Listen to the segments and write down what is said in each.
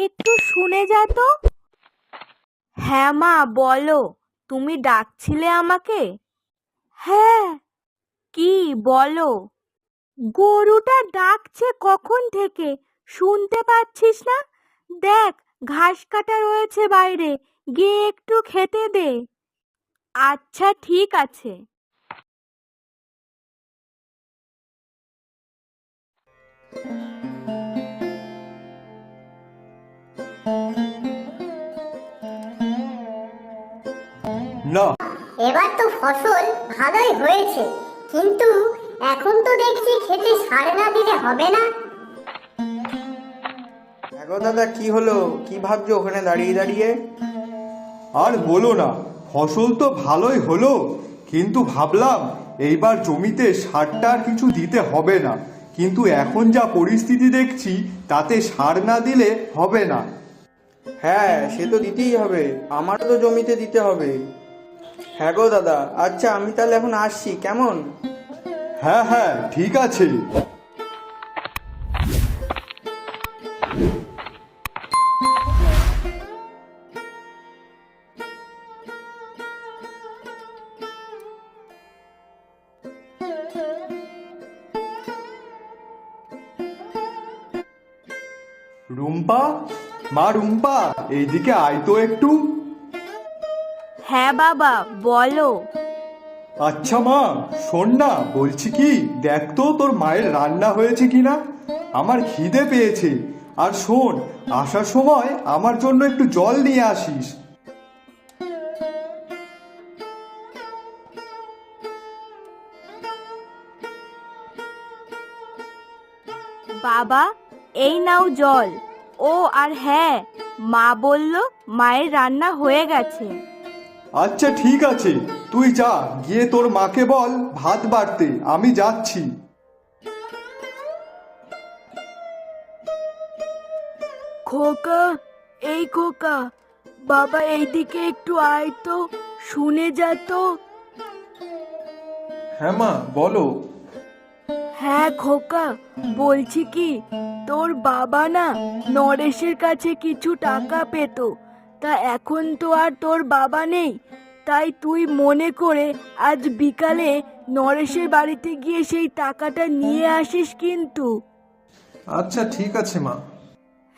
একটু শুনে যা তো। হ্যাঁ মা, বলো, তুমি ডাকছিলে আমাকে? হ্যাঁ। কি বলো? গরুটা ডাকছে কখন থেকে, শুনতে পাচ্ছিস না? দেখ, ঘাস কাটা রয়েছে বাইরে, গিয়ে একটু খেতে দে। আচ্ছা ঠিক আছে। না, এবার তো ফসল ভালোই হয়েছে, কিন্তু এখন তো দেখছি খেতে সার না দিলে হবে না। দেখো দাদা, কি হলো? কি ভাবছো ওখানে দাঁড়িয়ে দাঁড়িয়ে? আর বলো না, ফসল তো ভালোই হলো, কিন্তু ভাবলাম এইবার জমিতে সারটা আর কিছু দিতে হবে না, কিন্তু এখন যা পরিস্থিতি দেখছি তাতে সার না দিলে হবে না। হ্যাঁ, সে তো দিতেই হবে, আমারও তো জমিতে দিতে হবে। হ্যাঁ গো দাদা, আচ্ছা আমি তাহলে এখন আসছি, কেমন? হ্যাঁ হ্যাঁ, ঠিক আছে। রুম্পা, মা রুম্পা, এইদিকে আয় তো একটু। হ্যাঁ বাবা, বলো। আচ্ছা মা, শোন না, বলছি কি, দেখ তো তোর মায়ের রান্না হয়েছে কিনা, আমার খিদে পেয়েছে। আর শোন, আসার সময় আমার জন্য একটু জল নিয়ে আসিস। বাবা, এই নাও জল। ও আর হ্যাঁ, মা বলল মায়ের রান্না হয়ে গেছে। আচ্ছা ঠিক আছে, তুই যা, গিয়ে তোর মাকে বল ভাত বাড়তে, আমি যাচ্ছি। খোকা, এই খোকা, বাবা এইদিকে একটু আয় তো, শুনে যা তো। হ্যাঁ মা, বলো। হ্যাঁ খোকা, বলছি কি, তোর বাবা না নরেশের কাছে কিছু টাকা পেত, তা এখন তো আর তোর বাবা নেই, তাই তুই মনে করে আজ বিকালে নরেশের বাড়িতে গিয়ে সেই টাকাটা নিয়ে আসিস কিন্তু। আচ্ছা ঠিক আছে মা।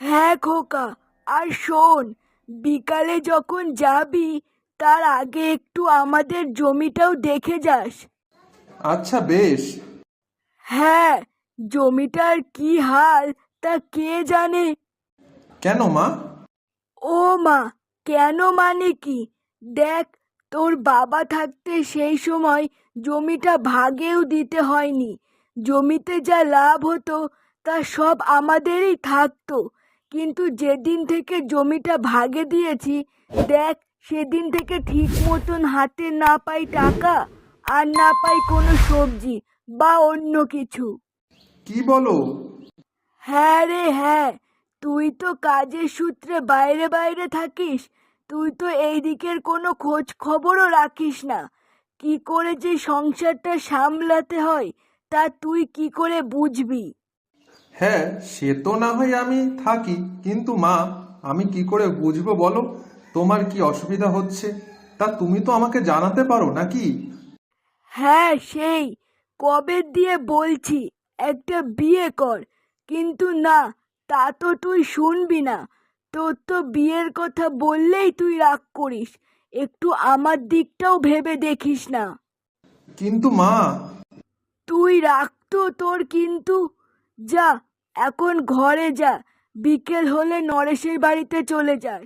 হ্যাঁ খোকা, আর শোন, বিকালে যখন যাবি তার আগে একটু আমাদের জমিটাও দেখে যাস। আচ্ছা বেশ। হ্যাঁ, জমিটার কি হাল তা কে জানে। কেন মা? ও মা, কেন মানে কি, দেখ, তোর বাবা থাকতে সেই সময় জমিটা ভাগেও দিতে হয়নি, জমিতে যা লাভ হতো তা সব আমাদেরই থাকতো, কিন্তু যেদিন থেকে জমিটা ভাগে দিয়েছি, দেখ, সেদিন থেকে ঠিক মতন হাতে না পাই টাকা, আর না পাই কোনো সবজি বা অন্য কিছু। কি বলো? হ্যাঁ রে হ্যাঁ, তুই তো কাজের সূত্রে বাইরে বাইরে থাকিস, তুই তো এই দিকের কোনো খোঁজ খবরও রাখিস না, কি করে যে সংসারটা সামলাতে হয় তা তুই কি করে বুঝবি? হ্যাঁ, সে তো না হয় আমি থাকি, কিন্তু মা, আমি কি করে বুঝবো বলো তোমার কি অসুবিধা হচ্ছে? তা তুমি তো আমাকে জানাতে পারো নাকি? হ্যাঁ, সেই কবে দিয়ে বলছি একটা বিয়ে কর, কিন্তু না, তা তো তুই শুনবি না, তোর তো বিয়ের কথা বললেই তুই রাগ করিস, একটু আমার দিকটাও ভেবে দেখিস না। কিন্তু মা। তুই রাখতো তোর কিন্তু, যা, এখন ঘরে যা, বিকেল হলে নরেশের বাড়িতে চলে যাস।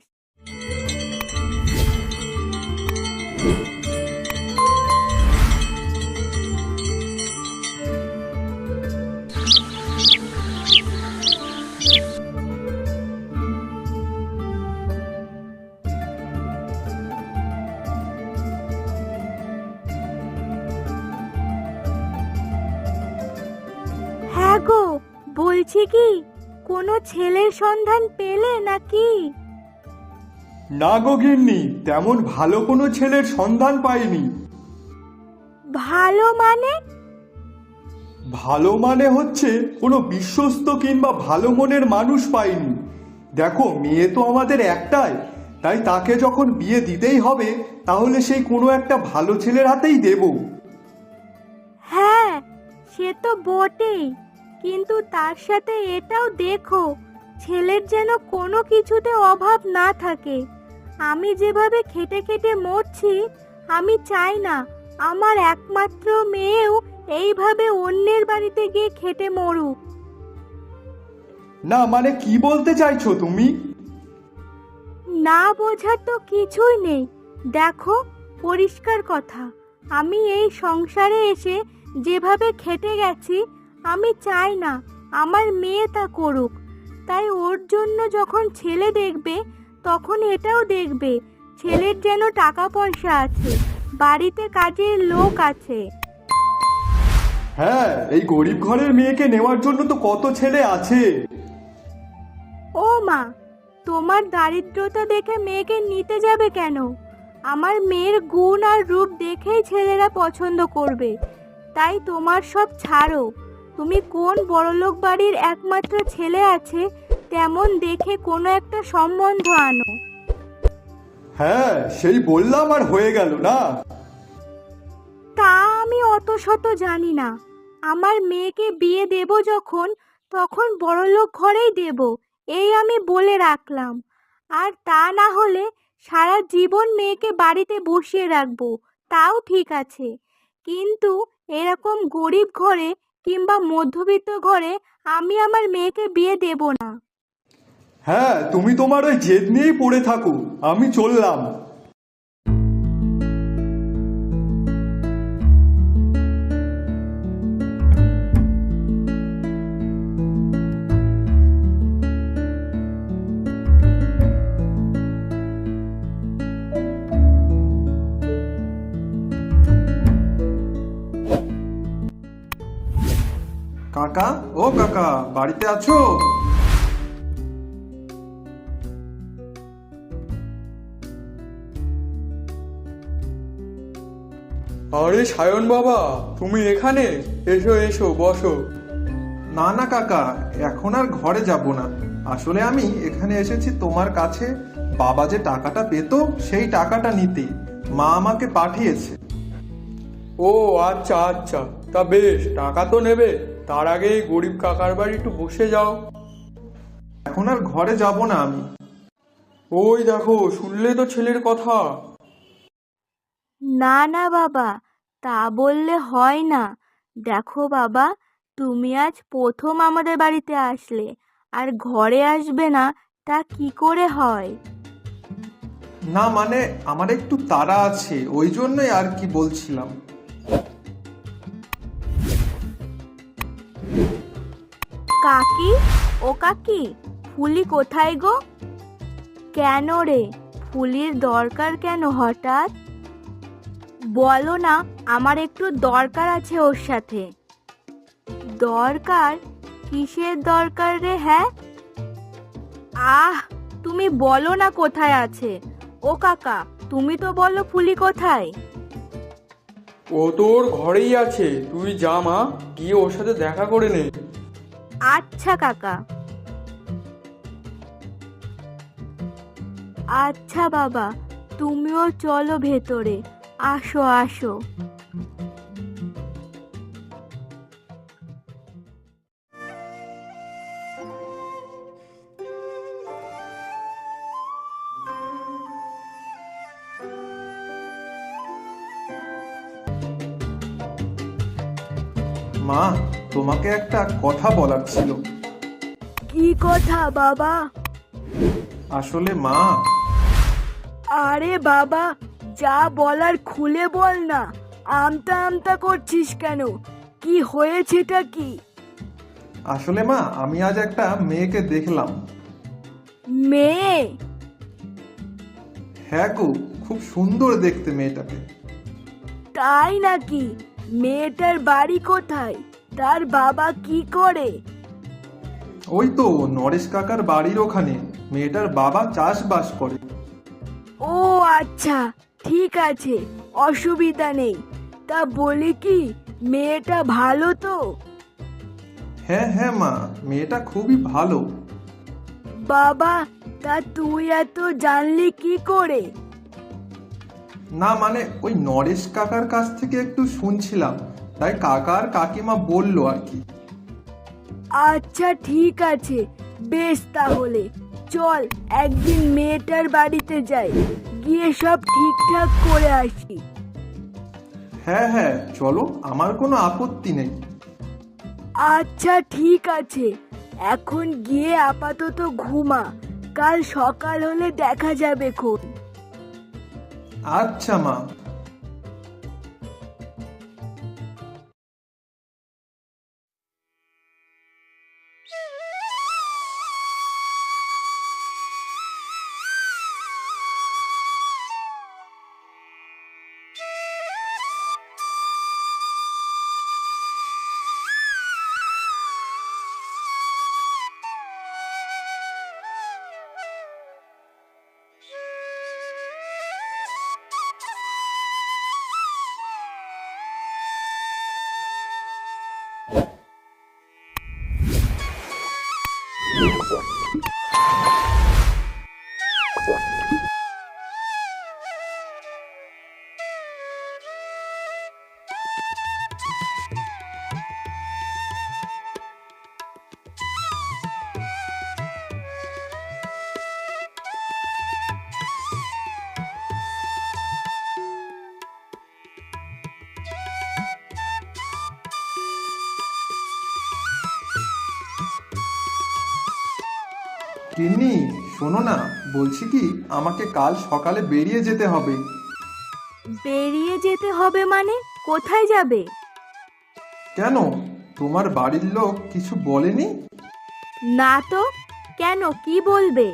হ্যাঁ গো, বলছি কি, কোনো ছেলের সন্ধান পেলে নাকি? না গো গিন্নি, তেমন ভালো কোনো ছেলের সন্ধান পাইনি। ভালো মানে? ভালো মানে হচ্ছে কোনো বিশ্বস্ত কিংবা ভালো মনের মানুষ পাইনি। দেখো, মেয়ে তো আমাদের একটাই, তাই তাকে যখন বিয়ে দিতেই হবে তাহলে সেই কোনো একটা ভালো ছেলের হাতেই দেব। হ্যাঁ, সে তো বটেই, কিন্তু তার সাথে এটাও দেখো, ছেলের যেন কোনো কিছুতে অভাব না থাকে। আমি যেভাবে খেটে খেটে মরছি, আমি চাই না আমার একমাত্র মেয়েও এইভাবে অন্যের বাড়িতে গিয়ে খেটে মরুক। না মানে কি বলতে চাইছো তুমি? না বোঝার তো কিছুই নেই। দেখো, পরিষ্কার কথা, আমি এই সংসারে এসে যেভাবে খেটে গেছি, আমি চাই না আমার মেয়ে তা করুক। তাই ওর জন্য যখন ছেলে দেখবে, তখন এটাও দেখবে ছেলের যেন টাকা পয়সা আছে, বাড়িতে কাজের লোক আছে। হ্যাঁ, এই গরিব ঘরের মেয়েকে নেওয়ার জন্য তো কত ছেলে আছে। ও মা, তোমার দারিদ্রতা দেখে মেয়েকে নিতে যাবে কেন? আমার মেয়ের গুণ আর রূপ দেখেই ছেলেরা পছন্দ করবে। তাই তোমার সব ছাড়ো, তুমি কোন বড়লোক বাড়ির একমাত্র ছেলে আছে তেমন দেখে কোনো একটা সম্বন্ধ আনো। হ্যাঁ, সেই বললাম আর হয়ে গেল না। তা আমি অত শত জানি না। আমার মেয়েকে বিয়ে দেব যখন, তখন বড়লোক ঘরেই দেব, এই আমি বলে রাখলাম। আর তা না হলে সারা জীবন মেয়েকে বাড়িতে বসিয়ে রাখবো, তাও ঠিক আছে। কিন্তু এরকম গরিব ঘরে কিংবা মধ্যবিত্ত ঘরে আমি আমার মেয়েকে বিয়ে দেব না। হ্যাঁ, তুমি তোমার ওই জেদ নিয়েই পড়ে থাকো, আমি চললাম। কাকা, ও কাকা, বাড়িতে আছো? আরে সায়ন বাবা, তুমি এখানে? এসো এসো, বসো। না না কাকা, এখন আর ঘরে যাব না। আসলে আমি এখানে এসেছি তোমার কাছে বাবা যে টাকাটা পেত সেই টাকাটা নিতে। মা আমাকে পাঠিয়েছে। ও আচ্ছা আচ্ছা, তা বেশ, টাকা তো নেবে, তার আগে এই গরিব কাকার বাড়ি একটু বসে যাও। এখন আর ঘরে যাব না আমি। ওই দেখো, শুনলে তো ছেলের কথা। না না বাবা, তা বললে হয় না। দেখো বাবা, তুমি আজ প্রথম আমাদের বাড়িতে আসলে, আর ঘরে আসবে না তা কি করে হয়? না মানে আমার একটু তাড়া আছে, ওই জন্যই আর কি বলছিলাম। কাকি, ও কাকি, ফুলি কোথায় গো? কেন রে, ফুলির দরকার কেন হঠাৎ? বলো না, আমার একটু দরকার আছে ওর সাথে। দরকার? কিসের দরকার রে? হ্যাঁ, আহ, তুমি বলো না কোথায় আছে। ও কাকা, তুমি তো বলো ফুলি কোথায়? ও তোর ঘরেই আছে, তুই যা মা, গিয়ে ওর সাথে দেখা করে নে। আচ্ছা কাকা। আচ্ছা বাবা, তুমিও চলো ভেতরে, আসো আসো। মা, তোমাকে একটা কথা বলার ছিল। কি কথা বাবা? আসলে মা, আরে বাবা, যা বলার খুলে বল না, আমতা আমতা করছিস কেন? কি হয়েছেটা কি? আসলে মা, আমি আজ একটা মেয়েকে দেখলাম। মেয়ে? হ্যাঁ গো, খুব সুন্দর দেখতে মেয়েটাকে। তাই নাকি? মেয়েটার বাড়ি কোথায়? তার বাবা কি করে? ওই তো নরেশ কাকার বাড়ির ওখানে। মেয়েটার বাবা চাষবাস করে। ও আচ্ছা, ঠিক আছে, অসুবিধা নেই। তা বলি কি, মেয়েটা ভালো তো? হ্যাঁ হ্যাঁ মা, মেয়েটা খুবই ভালো। বাবা, তা তুই এত জানলি কি করে? না মানে ওই নরেশ কাকার কাছ থেকে একটু শুনছিলাম, তাই কাকা আর কাকিমা বললো আর কি। আচ্ছা ঠিক আছে, বেশ তাহলে চল একদিন মেয়েটার বাড়িতে যাই, গিয়ে সব ঠিকঠাক করে আসি। হ্যাঁ হ্যাঁ চলো, আমার কোনো আপত্তি নেই। আচ্ছা ঠিক আছে, এখন গিয়ে আপাতত ঘুমা, কাল সকাল হলে দেখা যাবে খন। আচ্ছা মা। গিন্নি শোনো না, বলছি কি আমাকে কাল সকালে বেরিয়ে যেতে হবে। বেরিয়ে যেতে হবে মানে? কোথায় যাবে? কেন, তোমার বাড়ির লোক কিছু বলেনি? না তো, কেন, কি বলবে?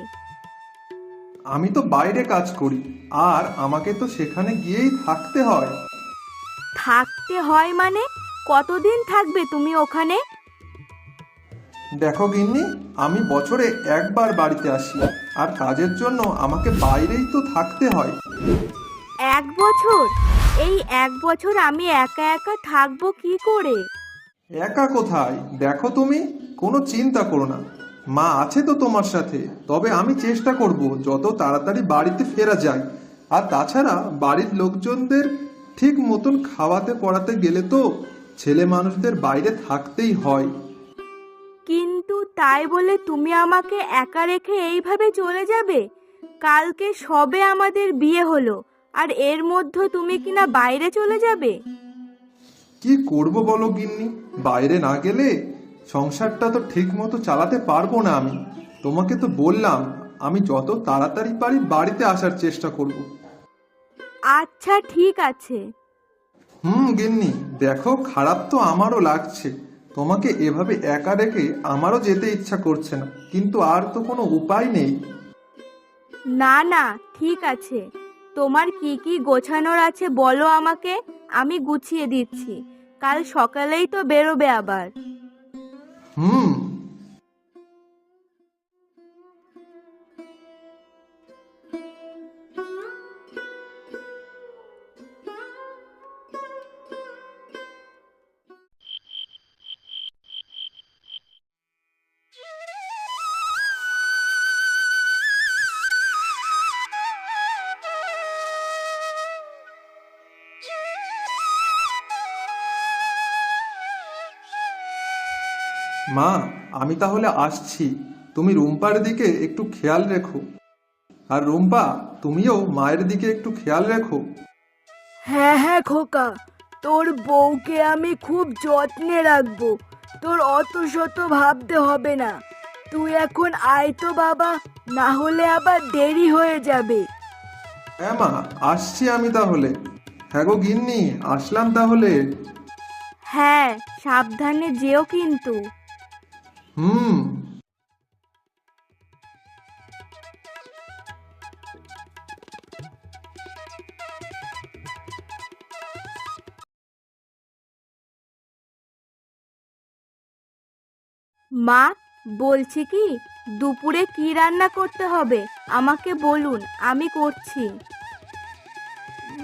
আমি তো বাইরে কাজ করি, আর আমাকে তো সেখানে গিয়েই থাকতে হয়। থাকতে হয় মানে? কতদিন থাকবে তুমি ওখানে? দেখো গিন্নি, আমি বছরে একবার বাড়িতে আসি, আর কাজের জন্য আমাকে বাইরেই তো থাকতে হয়। 1 বছর? এই 1 বছর আমি একা একা থাকবো কি করে? একা কোথায়, দেখো তুমি কোনো চিন্তা করো না, মা আছে তো তোমার সাথে। তবে আমি চেষ্টা করব যত তাড়াতাড়ি বাড়িতে ফেরা যায়। আর তাছাড়া বাড়ির লোকজনদের ঠিক মতন খাওয়াতে পড়াতে গেলে তো ছেলে মানুষদের বাইরে থাকতেই হয়। কিন্তু তাই বলে তুমি আমাকে একা রেখে এইভাবে চলে যাবে? কালকে সবে আমাদের বিয়ে হলো, আর এর মধ্যে তুমি কিনা বাইরে চলে যাবে? কি করব বলো গিন্নি, বাইরে না গেলে সংসারটা তো ঠিক মতো চালাতে পারবো না আমি। তোমাকে তো বললাম আমি যত তাড়াতাড়ি পারি বাড়িতে আসার চেষ্টা করব। আচ্ছা ঠিক আছে। গিন্নি দেখো, খারাপ তো আমারও লাগছে, তোমাকে এভাবে একা রেখে আমারও যেতে ইচ্ছা করছে না, কিন্তু আর তো কোনো উপায় নেই। না না, ঠিক আছে, তোমার কি কি গোছানোর আছে বলো আমাকে, আমি গুছিয়ে দিচ্ছি। কাল সকালেই তো বেরোবে আবার। হুম মা, আমি তাহলে আসছি, তুমি রুম্পার দিকে একটু খেয়াল রেখো। আর রুম্পা, তুমিও মায়ের দিকে একটু খেয়াল রেখো। হ্যাঁ হ্যাঁ খোকা, তোর বউকে আমি খুব যত্নে রাখবো, তোর অত শত ভাবতে হবে না। তুই এখন আয় তো বাবা, না হলে আবার দেরি হয়ে যাবে। হ্যাঁ মা, আসছি আমি তাহলে। হ্যাঁ গো গিন্নি, আসলাম তাহলে। হ্যাঁ, সাবধানে যেও কিন্তু। হুম মা, বলছি কি, দুপুরে কি রান্না করতে হবে আমাকে বলুন, আমি করছি।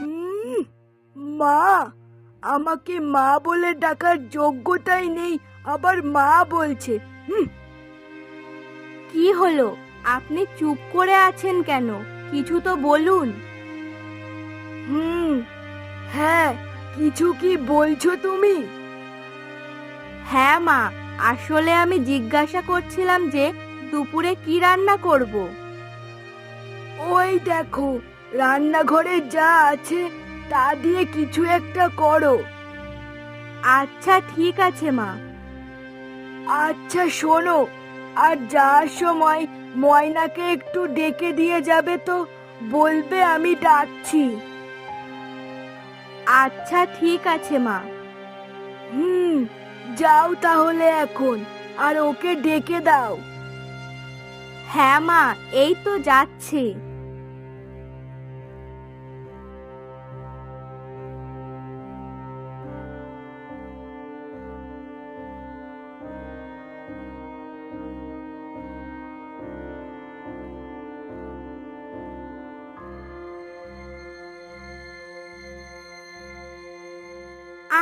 উম, মা, আমাকে মা বলে ডাকার যোগ্যতাই নেই, আবার মা বলছে। কি হলো? আপনি চুপ করে আছেন কেন? কিছু তো বলুন। হ্যাঁ, কিছু কি বলছো তুমি? হ্যাঁ মা, আসলে আমি জিজ্ঞাসা করছিলাম যে দুপুরে কি রান্না করব। ওই দেখো, রান্নাঘরে যা আছে তা দিয়ে কিছু একটা করো। আচ্ছা ঠিক আছে মা। আচ্ছা শোনো, আর যাওয়ার সময় ময়নাকে একটু ডেকে দিয়ে যাবে তো, বলবে আমি ডাকছি। আচ্ছা ঠিক আছে মা। যাও তাহলে এখন, আর ওকে ডেকে দাও। হ্যাঁ মা, এই তো যাচ্ছি।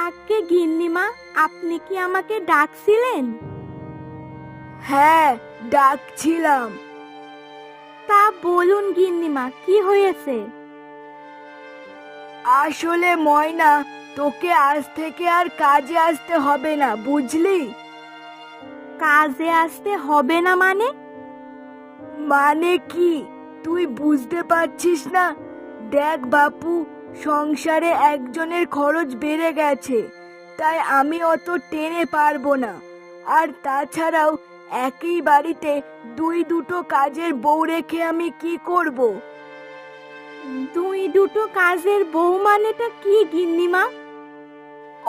আগে গিন্নিমা, আপনি কি আমাকে ডাকছিলেন? হ্যাঁ, ডাকছিলাম। তা বলুন গিন্নিমা, কি হয়েছে? আসলে ময়না, তোকে আজ থেকে আর কাজে আসতে হবে না, বুঝলি? কাজে আসতে হবে না মানে? মানে কি, তুই বুঝতে পারছিস না? দেখ বাপু, সংসারে একজনের খরচ বেড়ে গেছে, তাই আমি অত টেনে পারবো না। আর তাছাড়াও একই বাড়িতে দুটো কাজের বউ রেখে আমি কি করব? দুটো কাজের বউ মানেটা কি গিন্নিমা?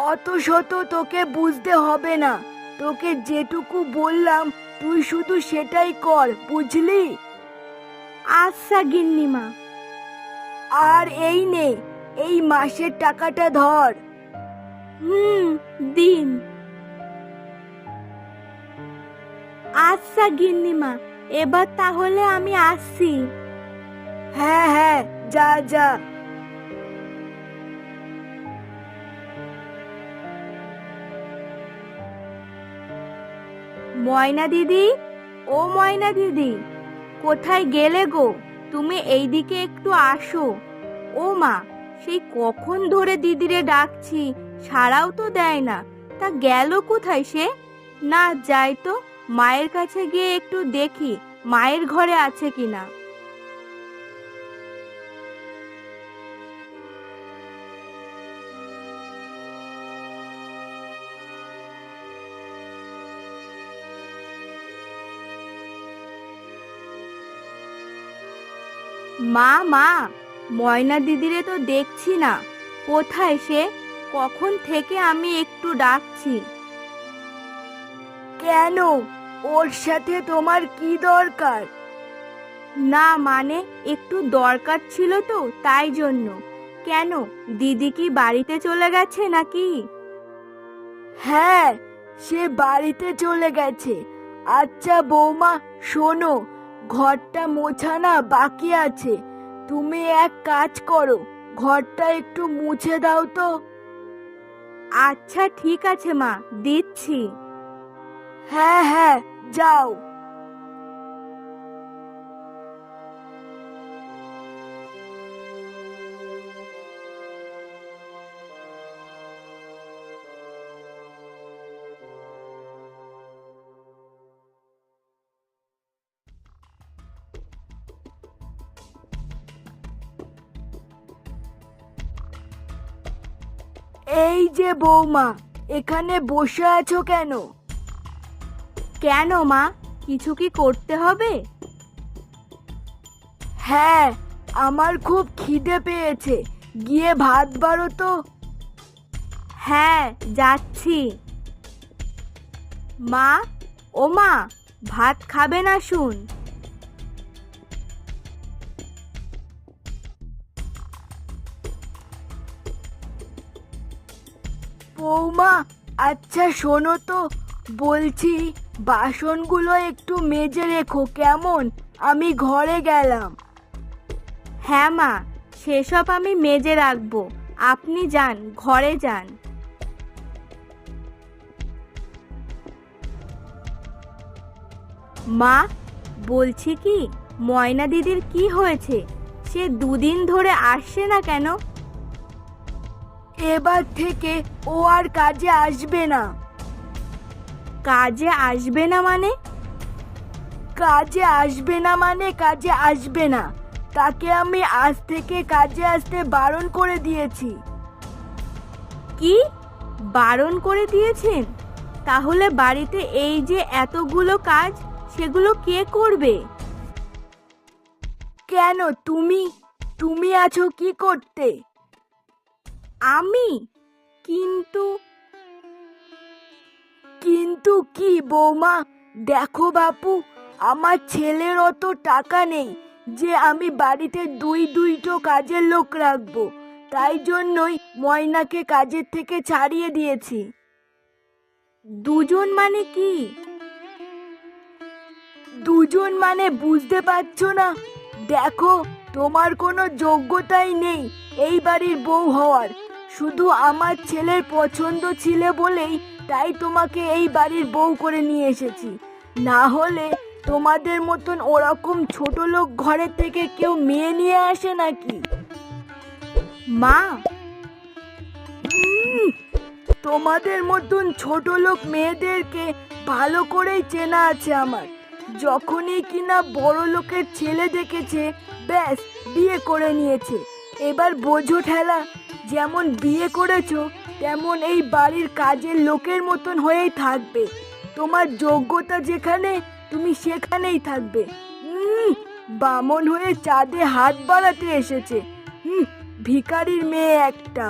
অত শত তোকে বুঝতে হবে না, তোকে যেটুকু বললাম তুই শুধু সেটাই কর, বুঝলি? আচ্ছা গিন্নিমা। আর এই নে, এই মাসের টাকাটা ধর। দিন। আচ্ছা গিন্নিমা, এবার তাহলে আমি আসছি। হ্যাঁ হ্যাঁ, যা যা। ময়না দিদি, ও ময়না দিদি, কোথায় গেলে গো? তুমি এইদিকে একটু আসো। ও মা, সেই কখন ধরে দিদিরে ডাকছি, সাড়াও তো দেয় না। তা গেল কোথায় সে? না যাই তো, মায়ের কাছে গিয়ে একটু দেখি মায়ের ঘরে আছে কিনা। মা মা, ময়না দিদিরে তো দেখছি না, কোথায় সে? কখন থেকে আমি একটু ডাকছি। কেন, ওর সাথে তোমার কি দরকার? না মানে একটু দরকার ছিল তো, তাই জন্য। কেন, দিদি কি বাড়িতে চলে গেছে নাকি? হ্যাঁ, সে বাড়িতে চলে গেছে। আচ্ছা বৌমা, শোনো, ঘরটা মোছানা বাকি আছে, তুমি এক কাজ করো, ঘরটা একটু মুছে দাও তো। আচ্ছা ঠিক আছে মা, দিচ্ছি। হ্যাঁ হ্যাঁ, যাও। এই যে বৌমা, এখানে বসে আছো কেন? কেন মা, কিছু কি করতে হবে? হ্যাঁ, আমার খুব খিদে পেয়েছে, গিয়ে ভাত বাড়ো তো। হ্যাঁ, যাচ্ছি। মা, ও মা, ভাত খাবে না শুন? বৌমা, আচ্ছা শোনো তো, বলছি বাসনগুলো একটু মেজে রেখো কেমন, আমি ঘরে গেলাম। হ্যাঁ মা, সেসব আমি মেজে রাখবো, আপনি যান, ঘরে যান। মা, বলছি কি, ময়না দিদির কি হয়েছে? সে দুদিন ধরে আসছে না কেন? এবার থেকে ও আর কাজে আসবে না। কাজে আসবে না মানে? কাজে আসবে না মানে কাজে আসবে না। তাকে আমি আজ থেকে কাজে আসতে বারণ করে দিয়েছি। কি বারণ করে দিয়েছেন? তাহলে বাড়িতে এই যে এতগুলো কাজ, সেগুলো কে করবে? কেন, তুমি তুমি আছো কি করতে? আমি? কিন্তু কিন্তু কি বৌমা? দেখো বাপু, আমার ছেলের অত টাকা নেই যে আমি বাড়িতে দুইটো কাজের লোক রাখবো। তাই জন্যই ময়নাকে কাজের থেকে ছাড়িয়ে দিয়েছি। দুজন মানে কি? দুজন মানে বুঝতে পারছো না? দেখো, তোমার কোনো যোগ্যতাই নেই এই বাড়ির বউ হওয়ার। শুধু আমার ছেলের পছন্দ ছিল বলেই তাই তোমাকে এই বাড়ির বউ করে নিয়ে এসেছি। না হলে তোমাদের মতন ওরকম ছোট লোক ঘরের থেকে কেউ মেয়ে নিয়ে আসে নাকি? মা, তোমাদের মতন ছোট লোক মেয়েদেরকে ভালো করেই চেনা আছে আমার। যখনই কিনা বড় লোকের ছেলে দেখেছে, ব্যাস বিয়ে করে নিয়েছে। এবার বোঝো ঠেলা, যেমন বিয়ে করেছো তেমন এই বাড়ির কাজের লোকের মতন হয়েই থাকবে। তোমার যোগ্যতা যেখানে, তুমি সেখানেই থাকবে। বামন হয়ে চাঁদে হাত বাড়াতে এসেছে। ভিখারির মেয়ে একটা।